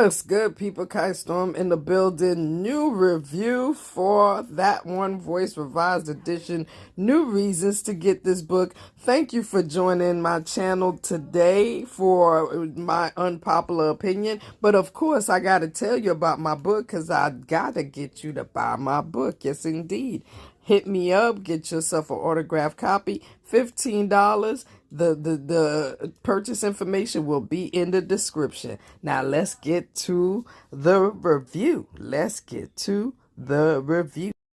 What's good, people? Kai Storm in the building. New review for That One Voice Revised Edition. New reasons to get this book. Thank you for joining my channel today for my unpopular opinion. But of course, I got to tell you about my book because I got to get you to buy my book. Yes, indeed. Hit me up. Get yourself an autographed copy. $15. The purchase information will be in the description. Now let's get to the review.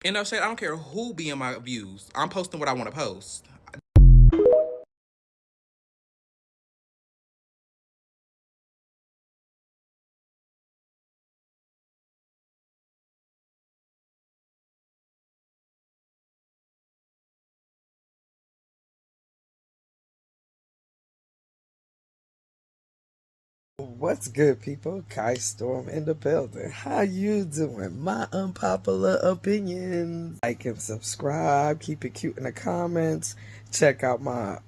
And no shade, I don't care who be in my views. I'm posting what I want to post. What's good, people? Kai Storm in the building. How you doing? My unpopular opinions. Like and subscribe. Keep it cute in the comments. Check out my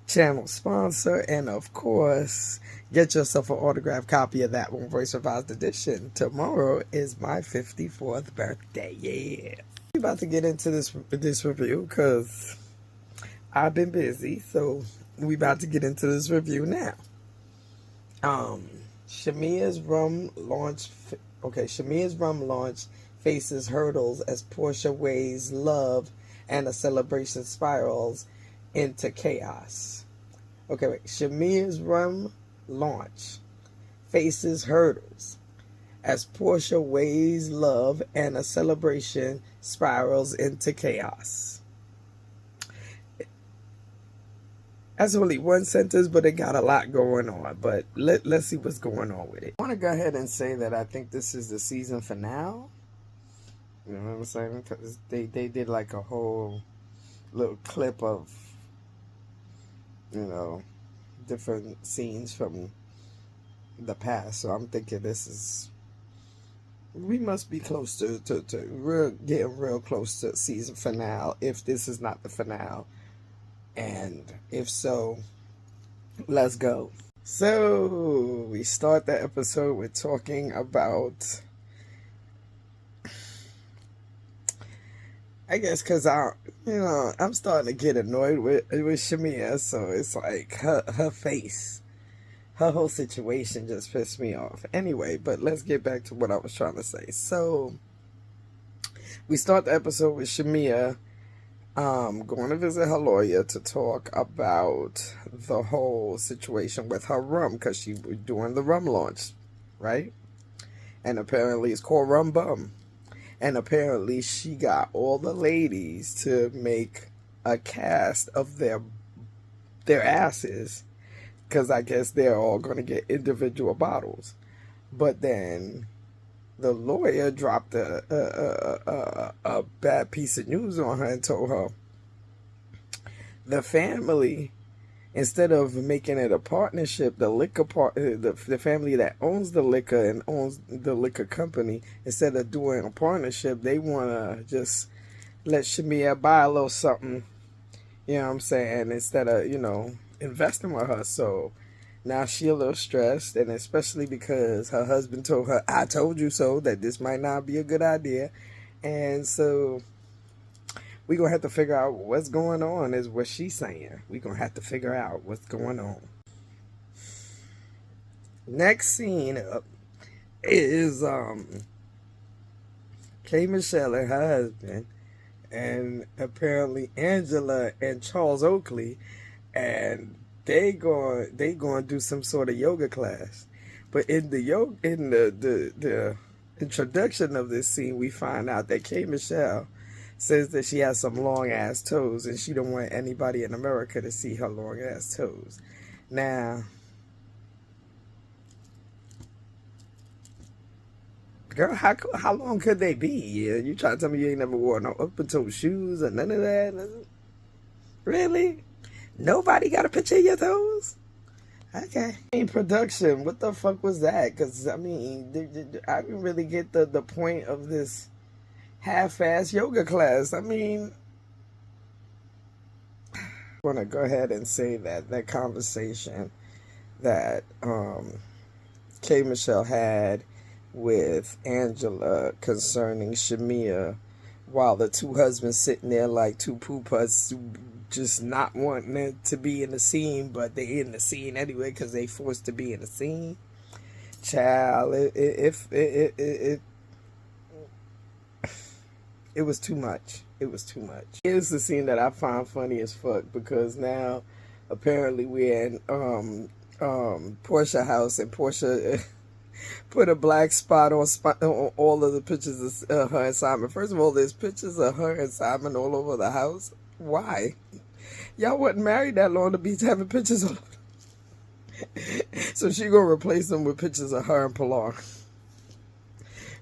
channel sponsor, and of course, get yourself an autographed copy of That One Voice Revised Edition. Tomorrow is my 54th birthday. Yeah, we about to get into this review because I've been busy, so we about to get into this review now. Shamia's rum launch. Shamia's rum launch faces hurdles as Portia weighs love and a celebration spirals into chaos. Okay, wait. Shamia's rum launch faces hurdles as Portia weighs love and a celebration spirals into chaos. That's only one sentence, but it got a lot going on. But let's see what's going on with it. I want to go ahead and say that I think this is the season finale. You know what I'm saying? Because they did like a whole little clip of, different scenes from the past. So I'm thinking we must be close to getting real close to season finale, if this is not the finale. And if so, let's go. So we start the episode with talking about, I guess because I'm starting to get annoyed with Shamia, so it's like her face, her whole situation just pissed me off. Anyway, but let's get back to what I was trying to say. So we start the episode with Shamia going to visit her lawyer to talk about the whole situation with her rum, because she was doing the rum launch, right? And apparently it's called Rum Bum. And apparently she got all the ladies to make a cast of their asses, because I guess they're all going to get individual bottles. But then the lawyer dropped a bad piece of news on her and told her the family, instead of making it a partnership, the family that owns the liquor and owns the liquor company, instead of doing a partnership, they want to just let Shamia buy a little something, you know what I'm saying, instead of, investing with her. So now she a little stressed, and especially because her husband told her, "I told you so," that this might not be a good idea. And so we're going to have to figure out what's going on, is what she's saying. We're going to have to figure out what's going on. Next scene up is K. Michelle and her husband, and apparently Angela and Charles Oakley, and they going to do some sort of yoga class. But in the introduction of this scene, we find out that K. Michelle says that she has some long ass toes, and she don't want anybody in America to see her long ass toes. Now, girl, how long could they be? Yeah, you trying to tell me you ain't never wore no open toe shoes or none of that? Really? Nobody got a picture of your toes? Okay. In production, what the fuck was that? Because, I mean, I didn't really get the point of this half-ass yoga class. I mean, I want to go ahead and say that conversation that K. Michelle had with Angela concerning Shamia, while the two husbands sitting there like two poo-putts, just not wanting it to be in the scene, but they in the scene anyway because they forced to be in the scene. Child, it was too much. It was too much. Here's the scene that I find funny as fuck, because now apparently we're in Portia house, and Portia put a black spot on all of the pictures of her and Simon. First of all, there's pictures of her and Simon all over the house. Why? Y'all wasn't married that long to be having pictures all over. So she gonna replace them with pictures of her and Pilar.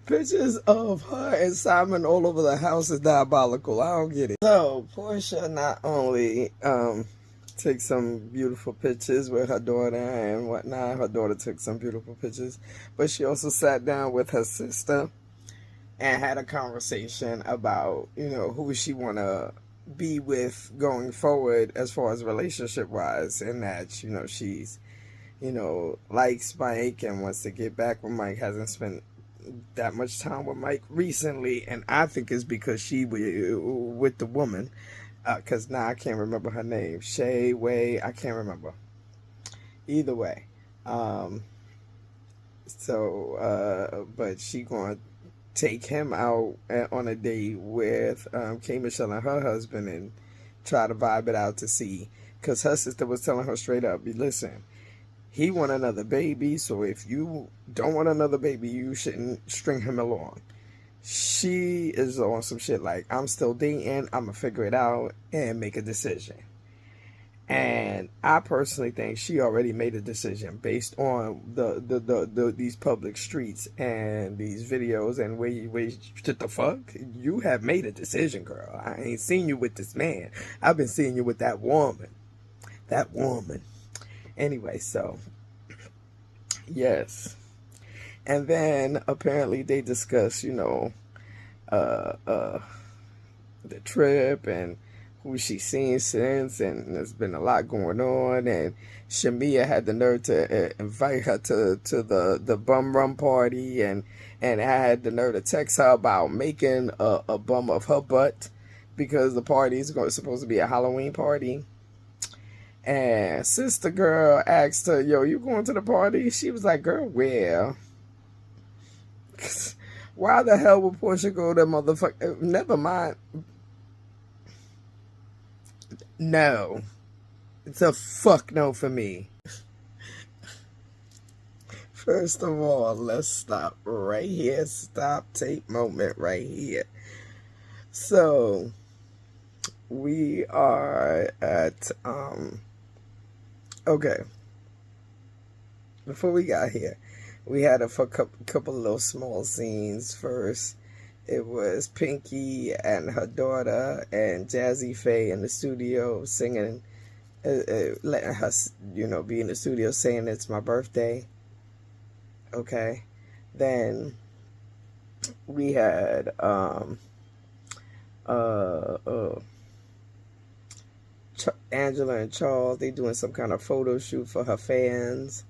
Pictures of her and Simon all over the house is diabolical. I don't get it. So Portia not only took some beautiful pictures with her daughter and whatnot. Her daughter took some beautiful pictures, but she also sat down with her sister and had a conversation about, you know, who she want to be with going forward as far as relationship wise, and that, you know, she's, you know, likes Mike and wants to get back with Mike, hasn't spent that much time with Mike recently, and I think it's because she with the woman, because now I can't remember her name, Shay, Way, I can't remember. Either way, but she gonna take him out on a date with K. Michelle and her husband and try to vibe it out to see, because her sister was telling her straight up, listen, he want another baby, so if you don't want another baby, you shouldn't string him along. She is on some shit like, I'm still dating, I'm gonna figure it out and make a decision. And I personally think she already made a decision based on these public streets and these videos and where you what the fuck? You have made a decision, girl. I ain't seen you with this man. I've been seeing you with that woman. That woman. Anyway, so yes. And then apparently they discuss, you know, the trip and who she's seen since, and there's been a lot going on, and Shamia had the nerve to invite her to the bum rum party, and I had the nerve to text her about making a bum of her butt because the party is supposed to be a Halloween party. And sister girl asked her, yo, you going to the party? She was like, girl, where? Why the hell would Portia go to motherfucker? Never mind. No. It's a fuck no for me. First of all, let's stop right here. Stop tape moment right here. So, we are at, okay. Before we got here, we had a couple of little small scenes. First, it was Pinky and her daughter and Jazzy Faye in the studio singing, letting her, you know, be in the studio saying it's my birthday. Okay. Then we had Angela and Charles, they doing some kind of photo shoot for her fans,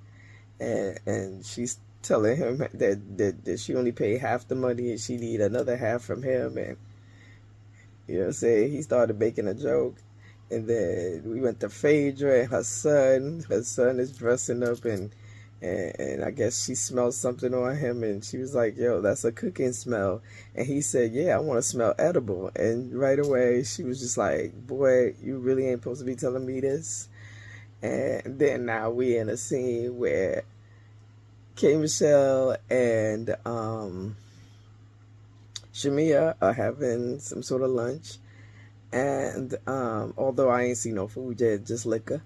and she's telling him that she only paid half the money and she need another half from him, and you know what I'm saying, he started making a joke. And then we went to Phaedra and her son is dressing up, and I guess she smelled something on him, and she was like, yo, that's a cooking smell. And he said, yeah, I want to smell edible. And right away, she was just like, boy, you really ain't supposed to be telling me this. And then now we in a scene where K. Michelle and Shamia are having some sort of lunch. And although I ain't seen no food yet, just liquor.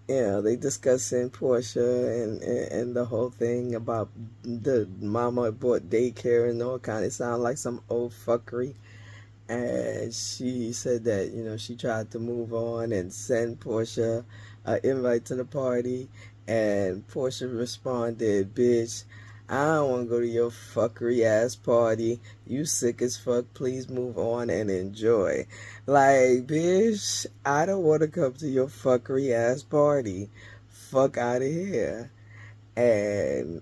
Yeah, they discussing Portia and the whole thing about the mama bought daycare and all kind of sound like some old fuckery. And she said that, you know, she tried to move on and send Portia an invite to the party, and Portia responded, bitch, I don't want to go to your fuckery ass party. You sick as fuck. Please move on and enjoy. Like, bitch, I don't want to come to your fuckery ass party. Fuck out of here. And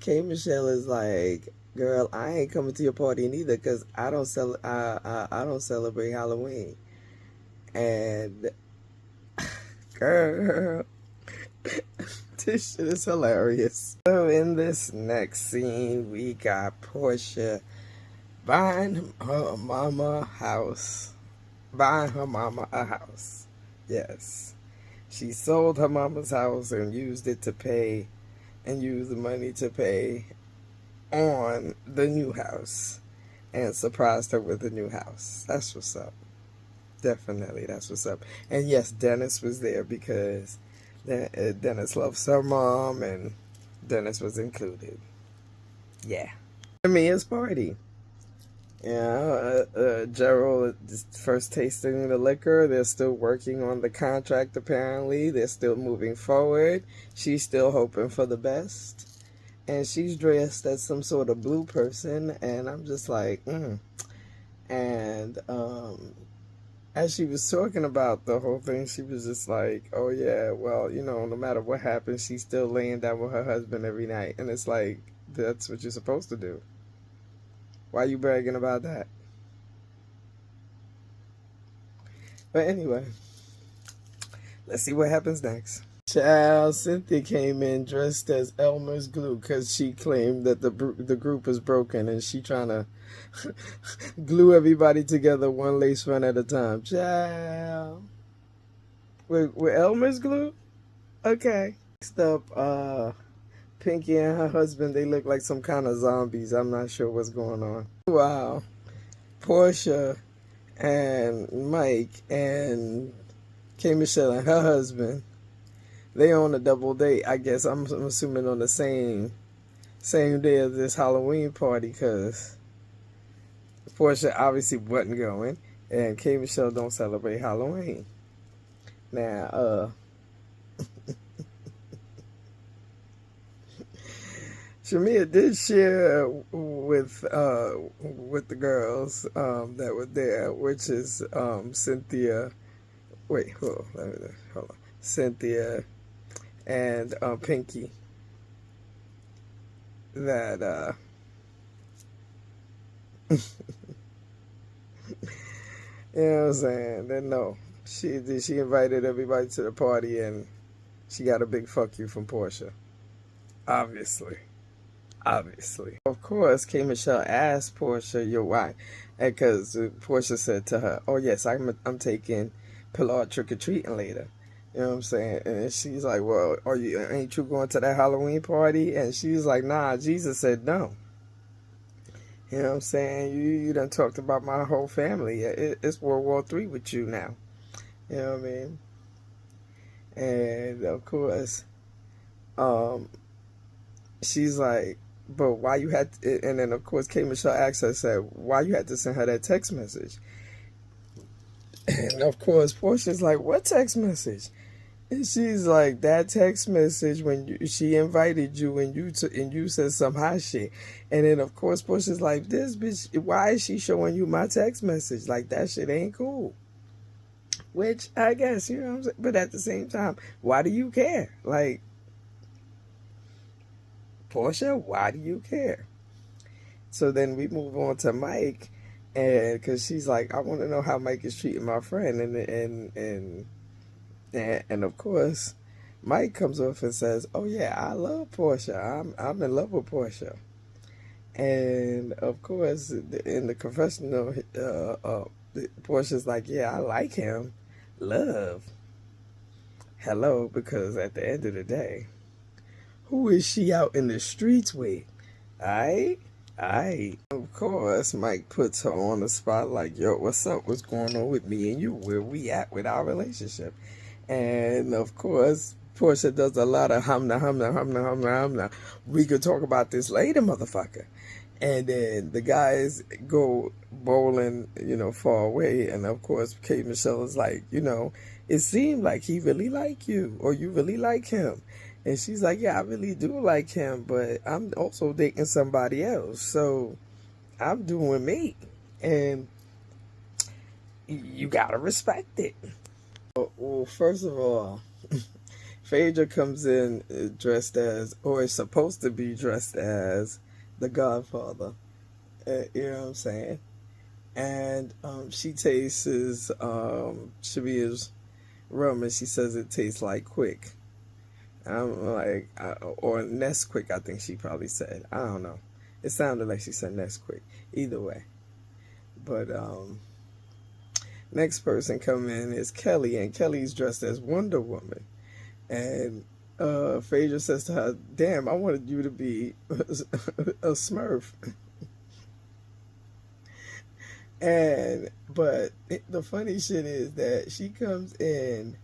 K Michelle is like, girl, I ain't coming to your party neither because I don't celebrate Halloween. And girl, this shit is hilarious. So in this next scene, we got Portia buying her mama a house. Buying her mama a house. Yes. She sold her mama's house and used it to pay, and used the money to pay on the new house. And surprised her with the new house. That's what's up. Definitely, that's what's up. And yes, Dennis was there because Dennis loves her mom, and Dennis was included. Yeah. Mia's party. Yeah, Gerald is first tasting the liquor. They're still working on the contract, apparently. They're still moving forward. She's still hoping for the best. And she's dressed as some sort of blue person, and I'm just like, And, as she was talking about the whole thing, she was just like, oh yeah, well, you know, no matter what happens, she's still laying down with her husband every night. And it's like, that's what you're supposed to do. Why are you bragging about that? But anyway, let's see what happens next. Child, Cynthia came in dressed as Elmer's glue because she claimed that the group is broken and she trying to glue everybody together one lace front at a time. Child. With Elmer's glue? Okay. Next up, Pinky and her husband, they look like some kind of zombies. I'm not sure what's going on. Wow. Portia and Mike and K. Michelle and her husband, they on a double date. I guess I'm assuming on the same day as this Halloween party, because Portia obviously wasn't going, and K. Michelle don't celebrate Halloween. Now, Shamia did share with the girls that were there, which is Cynthia. Wait, hold on. Cynthia and Pinky. That you know what I'm saying? Then no, she invited everybody to the party, and she got a big fuck you from Portia. Obviously. Of course, K. Michelle asked Portia, "Yo, why?" Because Portia said to her, "Oh yes, I'm taking Pilar trick or treating later." You know what I'm saying? And she's like, "Well, ain't you going to that Halloween party?" And she's like, "Nah, Jesus said no." You know what I'm saying? You done talked about my whole family. It's World War III with you now. You know what I mean? And of course, she's like, but why you had to, and then of course K. Michelle asked her, said, why you had to send her that text message? And of course Portia's like, what text message? And she's like, that text message when she invited you and you said some hot shit. And then of course Portia's like, this bitch, why is she showing you my text message? Like, that shit ain't cool. Which I guess, you know what I'm saying? But at the same time, why do you care? Like, Portia, why do you care? So then we move on to Mike, and because she's like, I want to know how Mike is treating my friend, and of course, Mike comes off and says, "Oh yeah, I love Portia. I'm in love with Portia." And of course, in the confessional, Portia's like, "Yeah, I like him. Love. Hello, because at the end of the day, who is she out in the streets with? Aight? Of course, Mike puts her on the spot like, yo, what's up? What's going on with me and you? Where we at with our relationship? And of course, Portia does a lot of humna. We could talk about this later, motherfucker. And then the guys go bowling, far away. And of course, Kate Michelle is like, it seemed like he really liked you, or you really like him. And she's like, yeah, I really do like him, but I'm also dating somebody else. So I'm doing me. And you gotta respect it. Well, first of all, Phaedra comes in dressed as, or is supposed to be dressed as, the Godfather. You know what I'm saying? And she tastes Shabia's rum, and she says it tastes like Quick. I'm like, or Nesquik, I think she probably said. I don't know. It sounded like she said Nesquik. Either way. But next person come in is Kelly, and Kelly's dressed as Wonder Woman. And Phaedra says to her, damn, I wanted you to be a Smurf. But the funny shit is that she comes in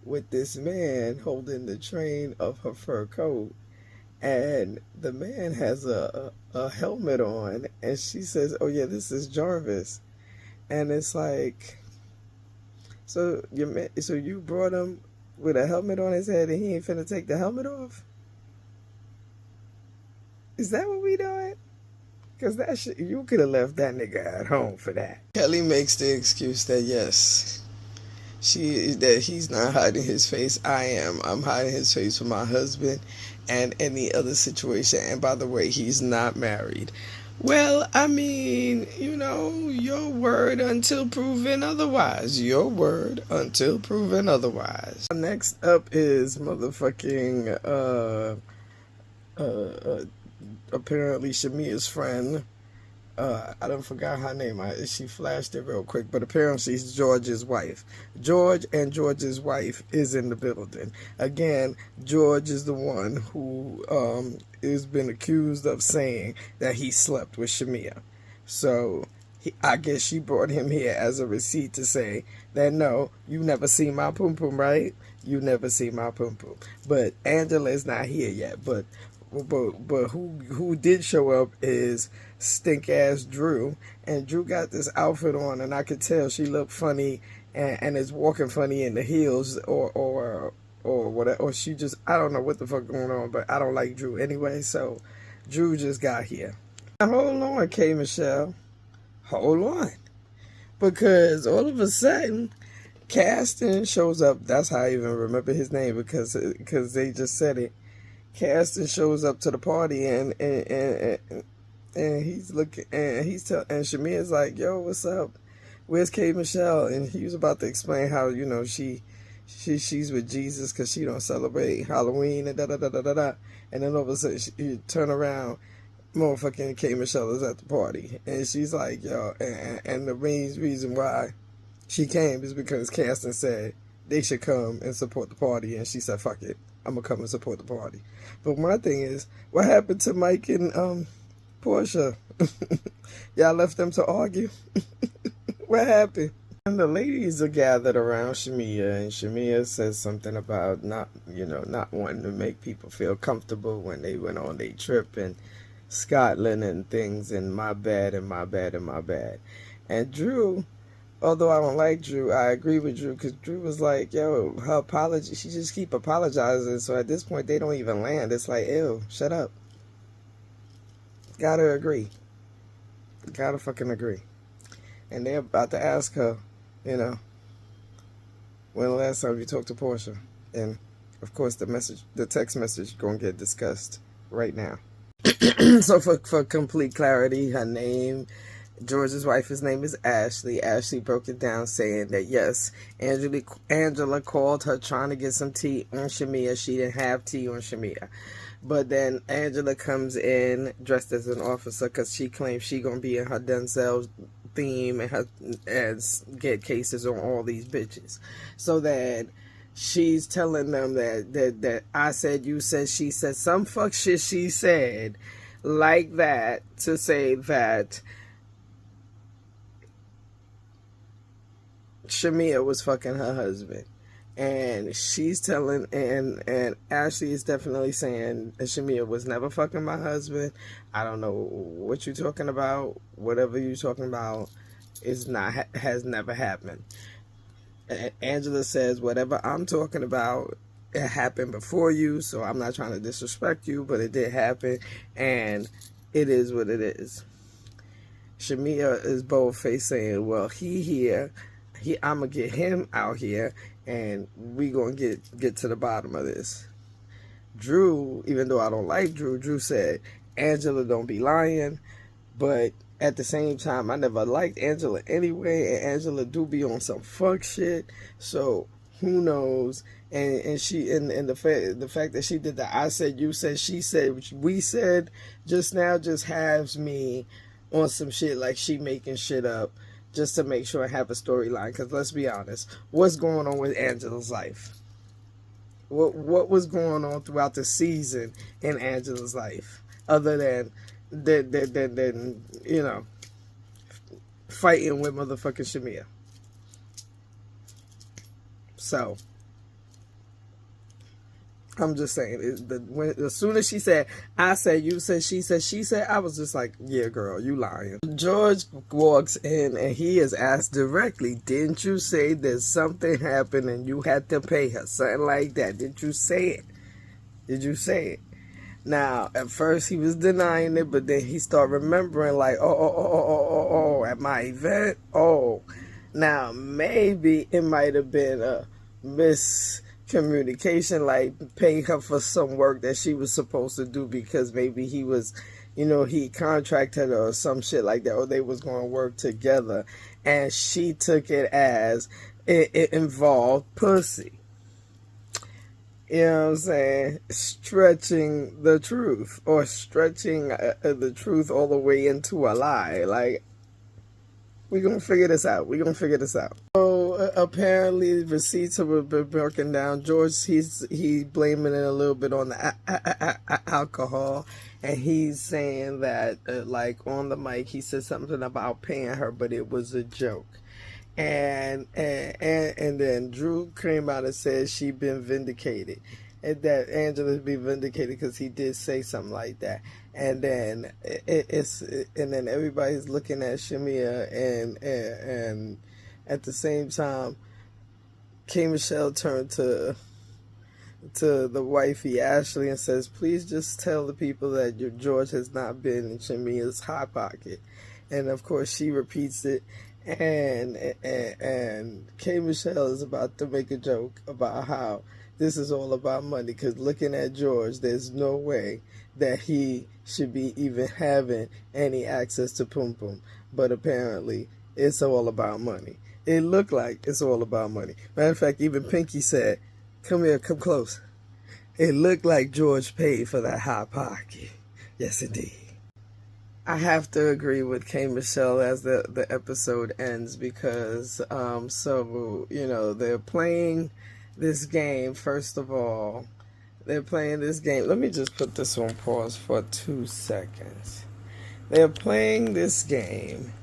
with this man holding the train of her fur coat, and the man has a helmet on, and she says, oh yeah, this is Jarvis. And it's like, so you brought him with a helmet on his head and he ain't finna take the helmet off? Is that what we doing? Because that shit, you could have left that nigga at home for that. Kelly makes the excuse that yes, that he's not hiding his face. I am. I'm hiding his face for my husband and any other situation. And by the way, he's not married. Well, I mean, your word until proven otherwise. Your word until proven otherwise. Next up is motherfucking apparently Shamia's friend. I don't forgot her name. She flashed it real quick, but apparently she's George's wife. George and George's wife is in the building. Again, George is the one who has been accused of saying that he slept with Shamia. So I guess she brought him here as a receipt to say that no, you never seen my pum pum, right? You never seen my pum pum. But Angela is not here yet. But who did show up is stink ass Drew, and Drew got this outfit on, and I could tell she looked funny and is walking funny in the heels or whatever, or she just, I don't know what the fuck going on, but I don't like Drew anyway. So Drew just got here. Now, hold on, K Michelle, hold on, because all of a sudden Caston shows up. That's how I even remember his name, because they just said it. Caston shows up to the party, and he's looking, and and Shamia's like, yo, what's up? Where's K Michelle? And he was about to explain how, she's with Jesus because she don't celebrate Halloween and da-da-da-da-da-da. And then all of a sudden, you turn around, motherfucking K Michelle is at the party. And she's like, yo, and the main reason why she came is because Caston said they should come and support the party. And she said, fuck it, I'm going to come and support the party. But my thing is, what happened to Mike and Portia? Y'all left them to argue? What happened? And the ladies are gathered around Shamia, and Shamia says something about not wanting to make people feel comfortable when they went on their trip in Scotland and things, and my bad. And Drew, although I don't like Drew, I agree with Drew, because Drew was like, yo, her apology, she just keep apologizing, so at this point they don't even land. It's like, ew, shut up. Gotta agree. Gotta fucking agree. And they're about to ask her, when the last time you talked to Portia. And of course the text message gonna get discussed right now. So for complete clarity, her name, George's wife's name is Ashley. Ashley broke it down saying that yes, Angela called her trying to get some tea on Shamia. She didn't have tea on Shamia. But then Angela comes in dressed as an officer because she claims she gonna be in her Denzel theme and get cases on all these bitches. So that she's telling them that I said, you said, she said, some fuck shit she said like that, to say that Shamia was fucking her husband. And she's telling, and Ashley is definitely saying that Shamia was never fucking my husband. I don't know what you're talking about. Whatever you're talking about has never happened. Angela says whatever I'm talking about it happened before you, so I'm not trying to disrespect you, but it did happen, and it is what it is. Shamia is boldface saying, well, he here, I'm going to get him out here, and we going to get to the bottom of this. Drew, even though I don't like Drew said, Angela don't be lying, but at the same time, I never liked Angela anyway, and Angela do be on some fuck shit, so who knows? And she and the fact that she did the I said, you said, she said, we said just now just has me on some shit like she making shit up just to make sure I have a storyline. Because let's be honest, what's going on with Angela's life? What was going on throughout the season in Angela's life, other than you know, fighting with motherfucking Shamia? So I'm just saying, as soon as she said, I said, you said, she said, I was just like, yeah, girl, you lying. George walks in and he is asked directly, didn't you say that something happened and you had to pay her? Something like that. Did you say it? Did you say it? Now, at first he was denying it, but then he started remembering like, oh, at my event? Oh. Now, maybe it might have been a miscommunication, like paying her for some work that she was supposed to do because maybe he was, you know, he contracted her or some shit like that, or they was going to work together, and she took it as it involved pussy. You know what I'm saying? Stretching the truth, or stretching the truth all the way into a lie. Like, we're going to figure this out. So, apparently, receipts have been broken down. George, he's blaming it a little bit on the alcohol. And he's saying that, like, on the mic, he said something about paying her, but it was a joke. And then Drew came out and said she'd been vindicated. And that Angela's been vindicated because he did say something like that. And then and then everybody's looking at Shamia, and at the same time, K. Michelle turned to the wifey Ashley and says, please just tell the people that your George has not been in Shamia's hot pocket. And of course she repeats it, and K. Michelle is about to make a joke about how this is all about money, because looking at George, there's no way that he should be even having any access to Pum Pum. But apparently, it's all about money. It looked like it's all about money. Matter of fact, even Pinky said, come here, come close. It looked like George paid for that hot pocket. Yes, indeed. I have to agree with K. Michelle as the episode ends, because, so, you know, they're playing this game. First of all, they're playing this game. Let me just put this on pause for 2 seconds. They're playing this game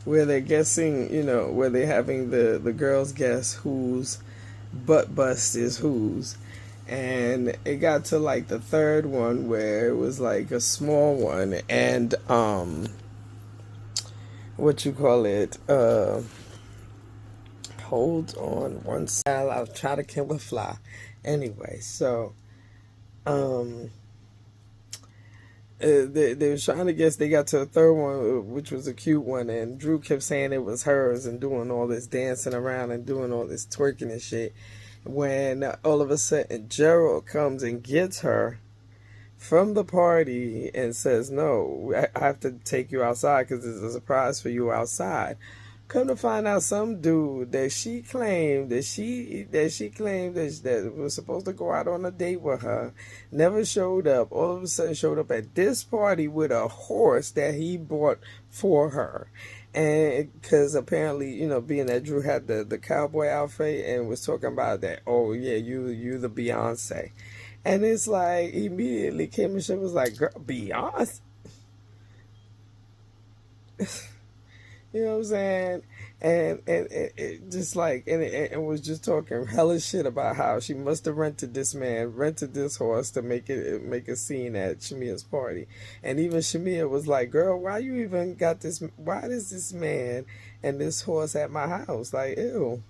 where they're guessing, you know, where they're having the girls guess whose butt bust is whose. And it got to like the third one where it was like a small one, and what you call it, hold on one second. I'll try to kill a fly. Anyway, so they were trying to guess. They got to the third one, which was a cute one, and Drew kept saying it was hers and doing all this dancing around and doing all this twerking and shit. When all of a sudden Gerald comes and gets her from the party and says, no, I have to take you outside because there's a surprise for you outside. Come to find out, some dude that she claimed that was supposed to go out on a date with her never showed up. All of a sudden showed up at this party with a horse that he bought for her. And because apparently, you know, being that Drew had the cowboy outfit and was talking about that, oh yeah, you the Beyonce. And it's like, immediately Kim Michelle was like, girl, Beyonce? You know what I'm saying? And it just like, and it was just talking hella shit about how she must have rented this horse to make a scene at Shamia's party. And even Shamia was like, girl, why you even got this? Why is this man and this horse at my house? Like, ew.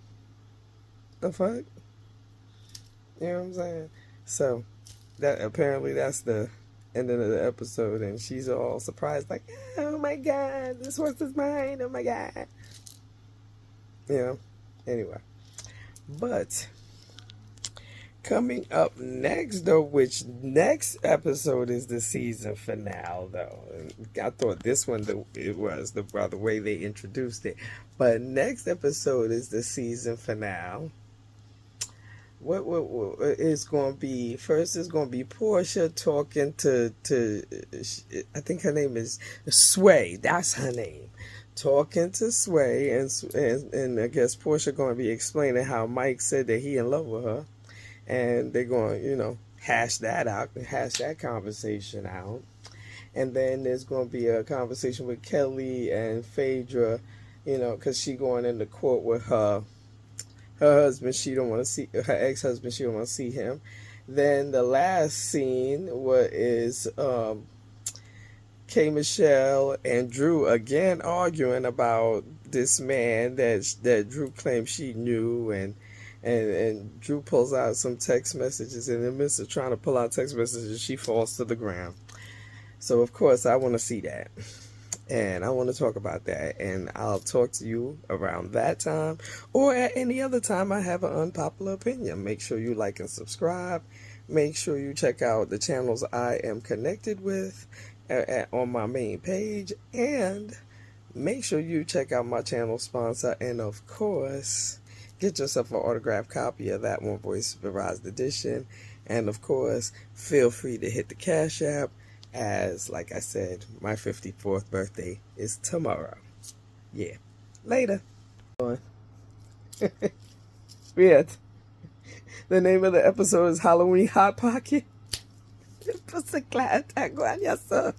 The fuck? You know what I'm saying? So that apparently that's the ending of the episode, and she's all surprised, like, "Oh my God, this horse is mine! Oh my God!" You know. Anyway, but coming up next, though, which next episode is the season finale, though. And I thought this one it was by the way they introduced it, but next episode is the season finale. What is going to be first? Is going to be Portia talking to I think her name is Sway. That's her name. Talking to Sway, and I guess Portia going to be explaining how Mike said that he in love with her, and they're going to hash that conversation out. And then there's going to be a conversation with Kelly and Phaedra, because she going into court with her husband. She don't want to see her ex-husband. She don't want to see him. Then the last scene is K. Michelle and Drew again arguing about this man that Drew claimed she knew, and Drew pulls out some text messages, and in the midst of trying to pull out text messages, she falls to the ground. So of course I want to see that. And I want to talk about that, and I'll talk to you around that time or at any other time I have an unpopular opinion. Make sure you like and subscribe. Make sure you check out the channels I am connected with on my main page, and make sure you check out my channel sponsor, and of course, get yourself an autographed copy of That One Voice Revised Edition. And of course, feel free to hit the Cash App, as, like I said, my 54th birthday is tomorrow. Yeah. Later. Weird. The name of the episode is Halloween Hot Pocket. Pussy clad, yes, sir.